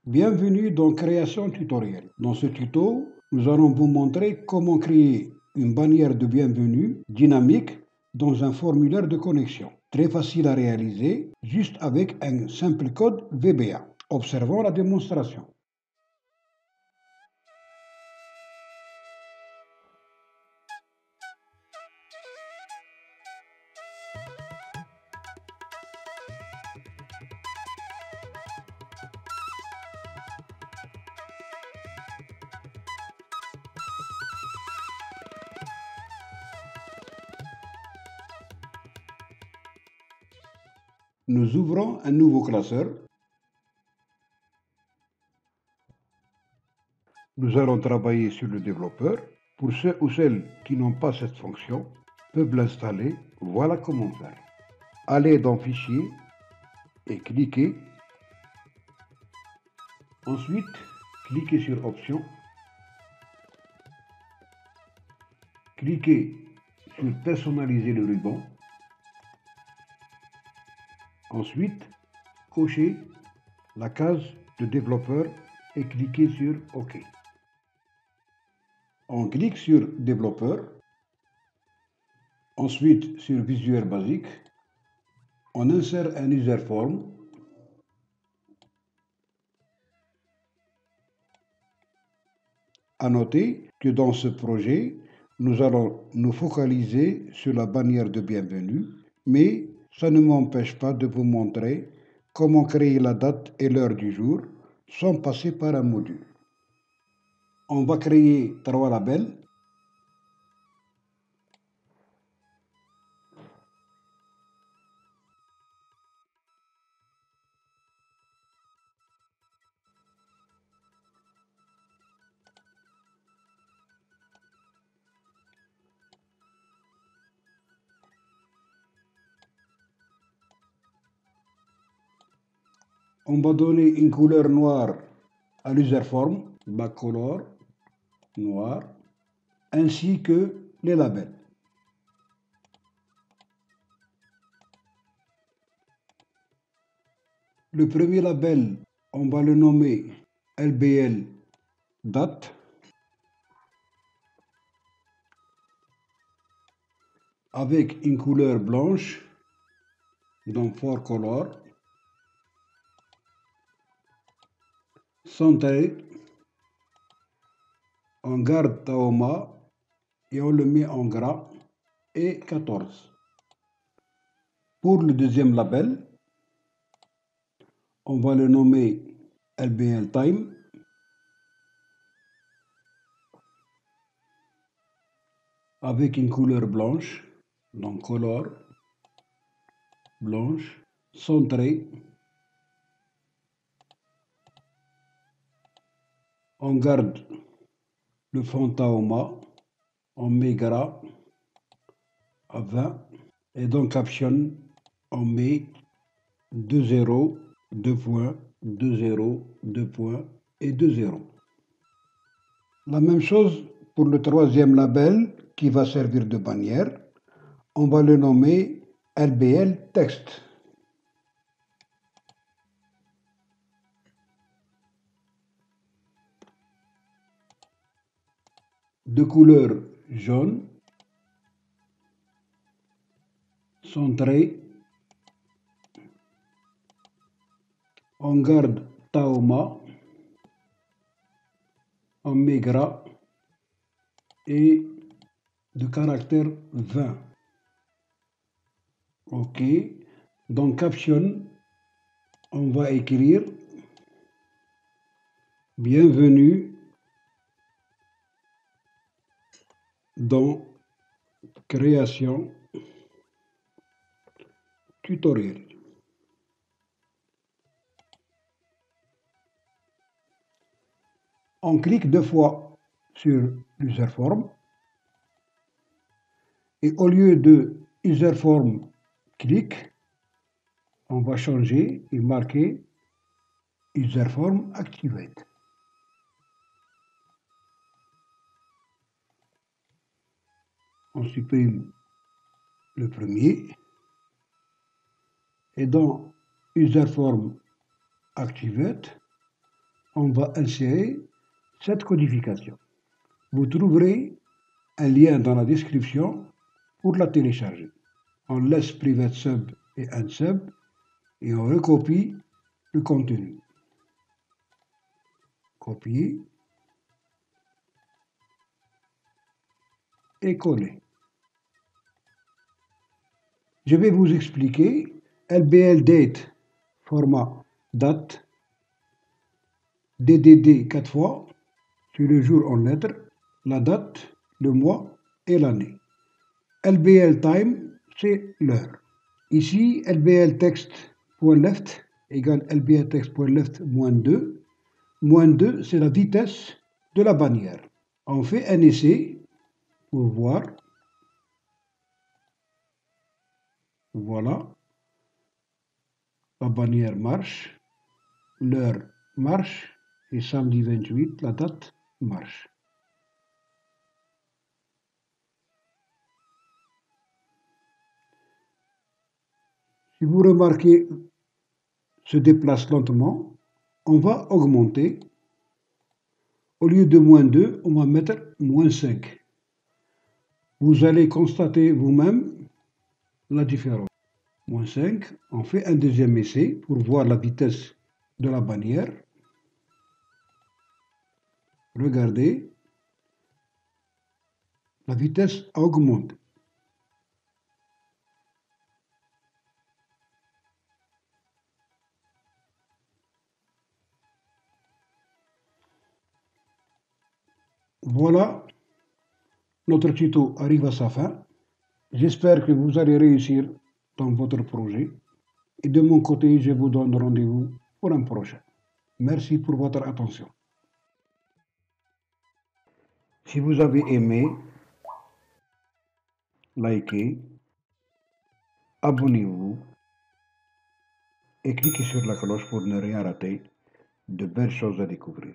Bienvenue dans Création Tutoriel. Dans ce tuto, nous allons vous montrer comment créer une bannière de bienvenue dynamique dans un formulaire de connexion. Très facile à réaliser, juste avec un simple code VBA. Observons la démonstration. Nous ouvrons un nouveau classeur. Nous allons travailler sur le développeur. Pour ceux ou celles qui n'ont pas cette fonction, peuvent l'installer. Voilà comment faire. Allez dans Fichier et cliquez. Ensuite, cliquez sur Options. Cliquez sur Personnaliser le ruban. Ensuite, cochez la case de développeur et cliquez sur OK. On clique sur Développeur, ensuite sur Visuel basique, on insère un user form. À noter que dans ce projet, nous allons nous focaliser sur la bannière de bienvenue, mais ça ne m'empêche pas de vous montrer comment créer la date et l'heure du jour sans passer par un module. On va créer 3 labels. On va donner une couleur noire à l'user form, backcolor, noir, ainsi que les labels. Le premier label, on va le nommer LBL date. Avec une couleur blanche, donc for color, centré, on garde Taoma et on le met en gras et 14. Pour le deuxième label, on va le nommer LBL time. Avec une couleur blanche, donc color, blanche, centré. On garde le fond Taoma, on met gras à 20 et dans caption, on met 2 zéros, 2 points, 2 zéros, 2 points et 2 zéros. La même chose pour le troisième label qui va servir de bannière. On va le nommer LBL Text. De couleur jaune, centré. On garde Taoma, on met gras et de caractère 20. OK. Dans caption, on va écrire bienvenue dans Création Tutoriel. On clique 2 fois sur userform et au lieu de userform click, on va changer et marquer userform activate. On supprime le premier et dans userform activate, on va insérer cette codification. Vous trouverez un lien dans la description pour la télécharger. On laisse private sub et unsub et on recopie le contenu. Copier et coller. Je vais vous expliquer LBL date, format date, DDD 4 fois, sur le jour en lettres, la date, le mois et l'année. LBL time, c'est l'heure. Ici, LBL text.left égale LBL text.left moins 2. Moins 2, c'est la vitesse de la bannière. On fait un essai pour voir. Voilà. La bannière marche, l'heure marche et samedi 28, la date marche. Si vous remarquez, se déplace lentement, on va augmenter. Au lieu de moins 2, on va mettre moins 5. Vous allez constater vous-même la différence. Moins 5, on fait un deuxième essai pour voir la vitesse de la bannière. Regardez, la vitesse augmente. Voilà, notre tuto arrive à sa fin. J'espère que vous allez réussir dans votre projet. Et de mon côté, je vous donne rendez-vous pour un prochain. Merci pour votre attention. Si vous avez aimé, likez, abonnez-vous et cliquez sur la cloche pour ne rien rater de belles choses à découvrir.